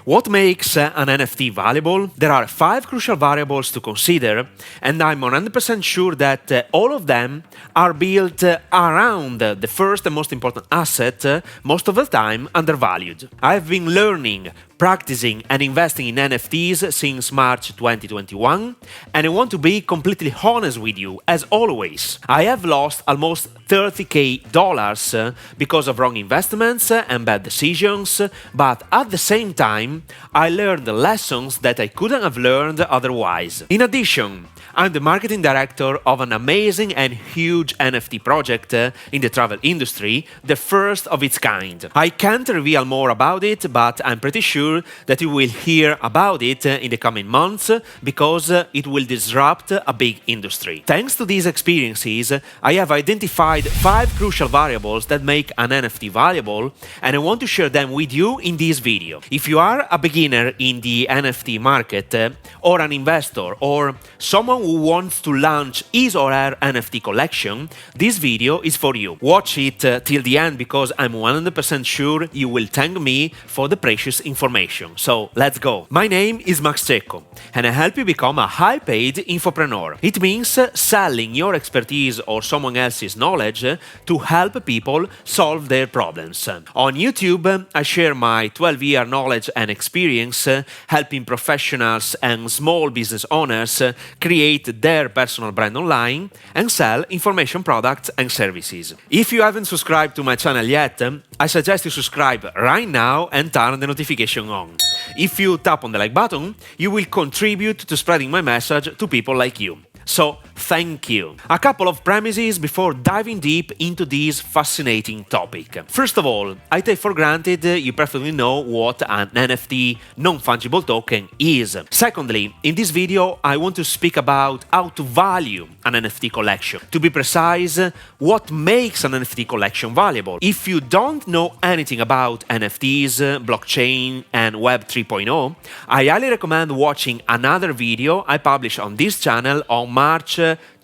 What makes an NFT valuable? There are 5 crucial variables to consider, and I'm 100% sure that all of them are built around the first and most important asset, most of the time undervalued. I've been learning, practicing and investing in NFTs since March 2021, and I want to be completely honest with you, as always. I have lost almost $30,000 because of wrong investments and bad decisions, but at the same time, I learned lessons that I couldn't have learned otherwise. In addition, I'm the marketing director of an amazing and huge NFT project in the travel industry, the first of its kind. I can't reveal more about it, but I'm pretty sure that you will hear about it in the coming months because it will disrupt a big industry. Thanks to these experiences, I have identified 5 crucial variables that make an NFT valuable, and I want to share them with you in this video. If you are a beginner in the NFT market, or an investor, or someone who wants to launch his or her NFT collection, this video is for you. Watch it till the end because I'm 100% sure you will thank me for the precious information. So let's go. My name is Cecco, and I help you become a high-paid infopreneur. It means selling your expertise or someone else's knowledge to help people solve their problems. On YouTube, I share my 12-year knowledge and experience helping professionals and small business owners create their personal brand online and sell information products and services. If you haven't subscribed to my channel yet, I suggest you subscribe right now and turn the notification on. If you tap on the like button, you will contribute to spreading my message to people like you. So, thank you. A couple of premises before diving deep into this fascinating topic. First of all, I take for granted you perfectly know what an NFT, non-fungible token, is. Secondly, in this video, I want to speak about how to value an NFT collection. To be precise, what makes an NFT collection valuable. If you don't know anything about NFTs, blockchain, and Web 3.0, I highly recommend watching another video I published on this channel on March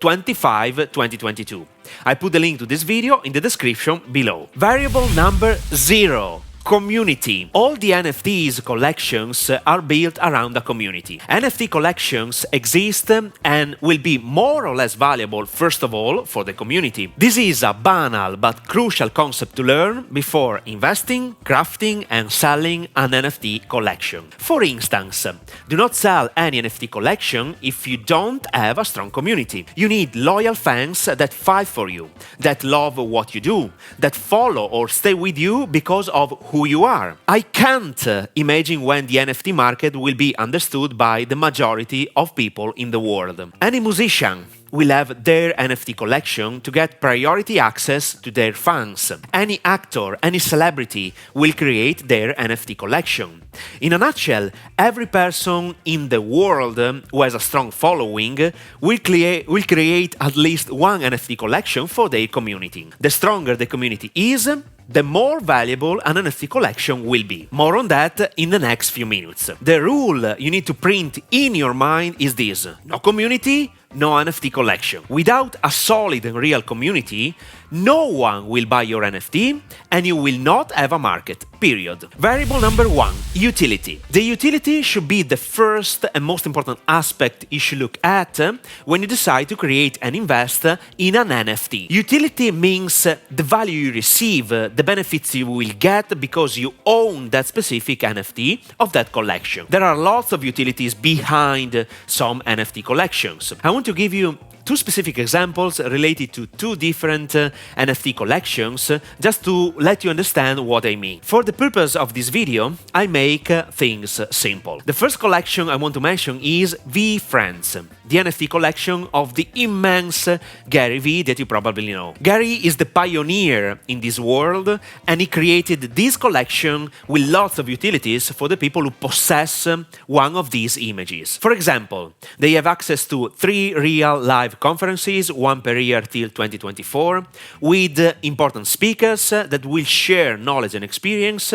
25, 2022. I put the link to this video in the description below. Variable number 0. Community. All the NFTs collections are built around a community. NFT collections exist and will be more or less valuable, first of all, for the community. This is a banal but crucial concept to learn before investing, crafting, and selling an NFT collection. For instance, do not sell any NFT collection if you don't have a strong community. You need loyal fans that fight for you, that love what you do, that follow or stay with you because of who you are. I can't imagine when the NFT market will be understood by the majority of people in the world. Any musician will have their NFT collection to get priority access to their fans. Any actor, any celebrity will create their NFT collection. In a nutshell, every person in the world who has a strong following will create at least one NFT collection for their community. The stronger the community is, the more valuable an NFT collection will be. More on that in the next few minutes. The rule you need to print in your mind is this: no community, no NFT collection. Without a solid and real community, no one will buy your NFT and you will not have a market, period. Variable number 1, utility. The utility should be the first and most important aspect you should look at when you decide to create and invest in an NFT. Utility means the value you receive, the benefits you will get because you own that specific NFT of that collection. There are lots of utilities behind some NFT collections. I want to give you 2 specific examples related to 2 different NFT collections, just to let you understand what I mean. For the purpose of this video, I make things simple. The first collection I want to mention is VeeFriends, the NFT collection of the immense Gary Vee that you probably know. Gary is the pioneer in this world, and he created this collection with lots of utilities for the people who possess one of these images. For example, they have access to 3 real live conferences, 1 per year till 2024, with important speakers that will share knowledge and experience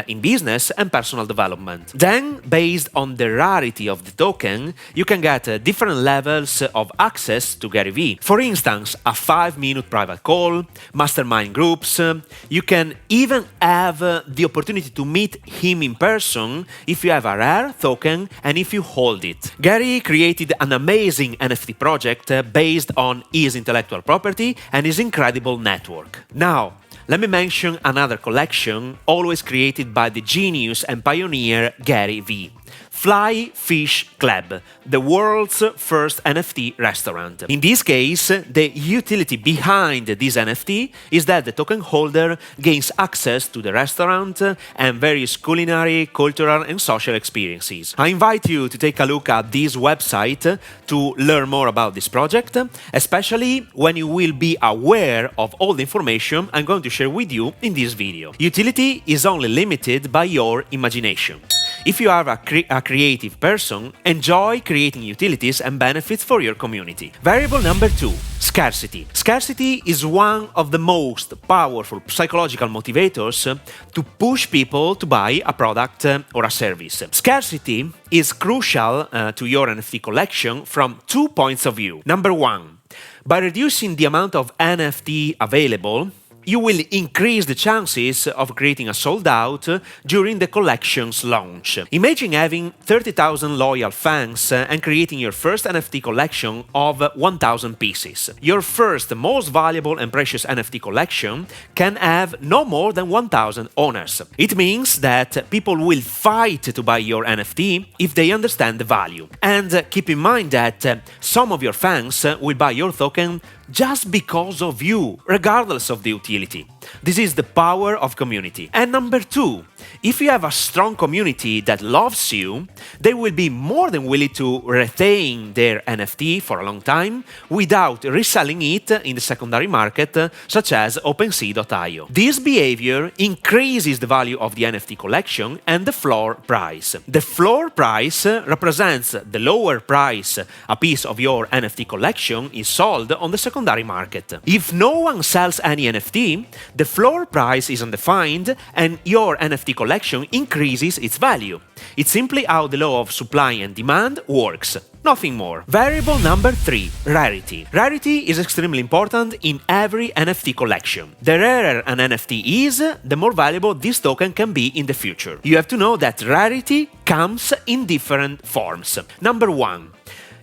in business and personal development. Then, based on the rarity of the token, you can get different different levels of access to Gary Vee. For instance, a 5-minute private call, mastermind groups. You can even have the opportunity to meet him in person if you have a rare token and if you hold it. Gary created an amazing NFT project based on his intellectual property and his incredible network. Now, let me mention another collection always created by the genius and pioneer Gary Vee. Fly Fish Club, the world's first NFT restaurant. In this case, the utility behind this NFT is that the token holder gains access to the restaurant and various culinary, cultural and social experiences. I invite you to take a look at this website to learn more about this project, especially when you will be aware of all the information I'm going to share with you in this video. Utility is only limited by your imagination. If you are a creative person, enjoy creating utilities and benefits for your community. Variable number 2, scarcity. Scarcity is one of the most powerful psychological motivators to push people to buy a product or a service. Scarcity is crucial to your NFT collection from 2 points of view. Number 1, by reducing the amount of NFT available, you will increase the chances of creating a sold out during the collection's launch. Imagine having 30,000 loyal fans and creating your first NFT collection of 1,000 pieces. Your first, most valuable and precious NFT collection can have no more than 1,000 owners. It means that people will fight to buy your NFT if they understand the value. And keep in mind that some of your fans will buy your token just because of you, regardless of the utility. This is the power of community. And number 2, if you have a strong community that loves you, they will be more than willing to retain their NFT for a long time without reselling it in the secondary market, such as OpenSea.io. This behavior increases the value of the NFT collection and the floor price. The floor price represents the lower price a piece of your NFT collection is sold on the secondary market. If no one sells any NFT, the floor price is undefined and your NFT collection increases its value. It's simply how the law of supply and demand works. Nothing more. Variable number 3, rarity. Rarity is extremely important in every NFT collection. The rarer an NFT is, the more valuable this token can be in the future. You have to know that rarity comes in different forms. Number 1,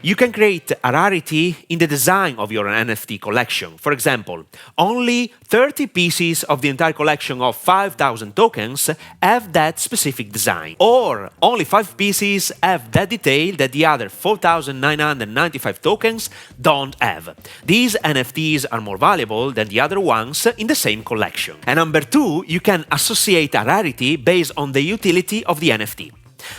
you can create a rarity in the design of your NFT collection. For example, only 30 pieces of the entire collection of 5,000 tokens have that specific design. Or only 5 pieces have that detail that the other 4,995 tokens don't have. These NFTs are more valuable than the other ones in the same collection. And number 2, you can associate a rarity based on the utility of the NFT.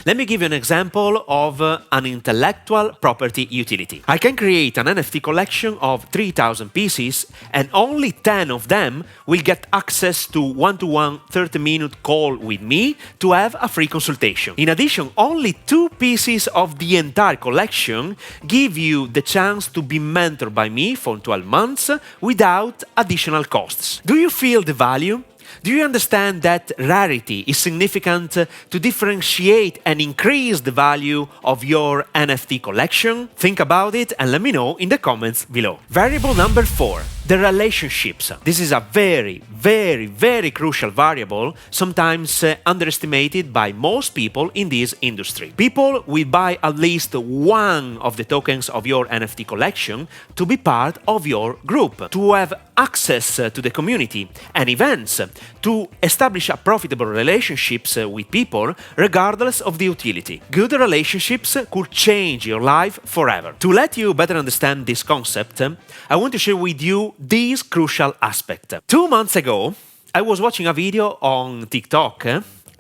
Let me give you an example of an intellectual property utility. I can create an NFT collection of 3,000 pieces and only 10 of them will get access to one-to-one 30-minute call with me to have a free consultation. In addition, only 2 pieces of the entire collection give you the chance to be mentored by me for 12 months without additional costs. Do you feel the value? Do you understand that rarity is significant to differentiate and increase the value of your NFT collection? Think about it and let me know in the comments below. Variable number 4, the relationships. This is a very, very crucial variable, sometimes underestimated by most people in this industry. People will buy at least one of the tokens of your NFT collection to be part of your group, to have access to the community and events, to establish a profitable relationships with people regardless of the utility. Good relationships could change your life forever. To let you better understand this concept, I want to share with you this crucial aspect. 2 months ago, I was watching a video on TikTok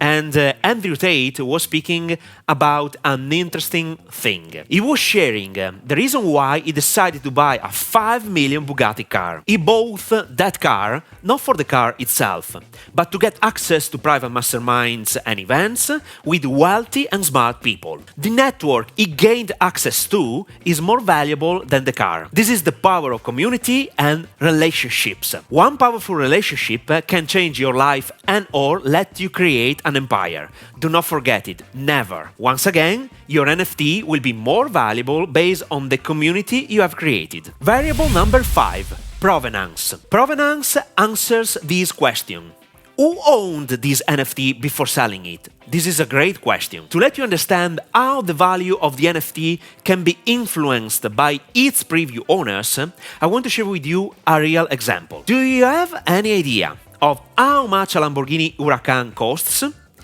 and Andrew Tate was speaking about an interesting thing. He was sharing the reason why he decided to buy a 5 million Bugatti car. He bought that car not for the car itself, but to get access to private masterminds and events with wealthy and smart people. The network he gained access to is more valuable than the car. This is the power of community and relationships. One powerful relationship can change your life and or let you create an empire. Do not forget it, never. Once again, your NFT will be more valuable based on the community you have created. Variable number 5, provenance. Provenance answers this question. Who owned this NFT before selling it? This is a great question. To let you understand how the value of the NFT can be influenced by its previous owners, I want to share with you a real example. Do you have any idea of how much a Lamborghini Huracan costs?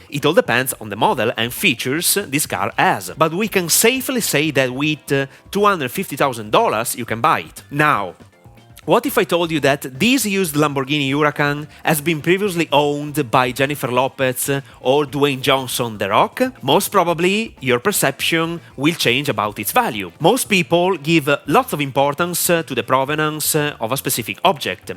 It all depends on the model and features this car has, but we can safely say that with $250,000 you can buy it. Now, what if I told you that this used Lamborghini Huracan has been previously owned by Jennifer Lopez or Dwayne Johnson, The Rock? Most probably, your perception will change about its value. Most people give lots of importance to the provenance of a specific object.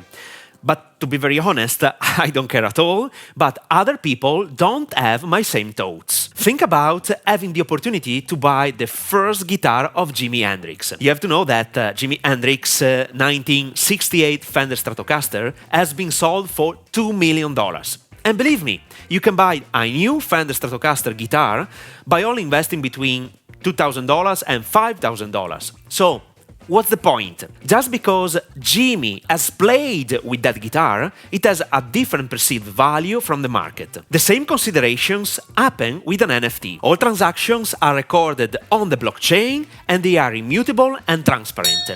But to be very honest, I don't care at all, but other people don't have my same thoughts. Think about having the opportunity to buy the first guitar of Jimi Hendrix. You have to know that Jimi Hendrix's 1968 Fender Stratocaster has been sold for $2 million. And believe me, you can buy a new Fender Stratocaster guitar by only investing between $2,000 and $5,000. So, what's the point? Just because Jimmy has played with that guitar, it has a different perceived value from the market. The same considerations happen with an NFT. All transactions are recorded on the blockchain and they are immutable and transparent.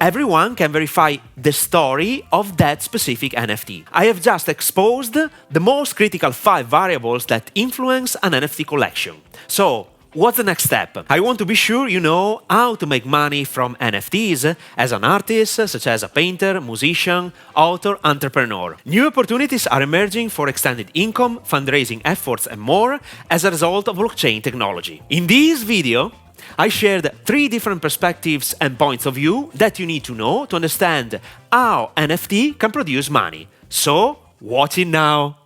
Everyone can verify the story of that specific NFT. I have just exposed the most critical 5 variables that influence an NFT collection. So, what's the next step? I want to be sure you know how to make money from NFTs as an artist, such as a painter, musician, author, entrepreneur. New opportunities are emerging for extended income, fundraising efforts, and more as a result of blockchain technology. In this video, I shared 3 different perspectives and points of view that you need to know to understand how NFT can produce money. So, watch it now!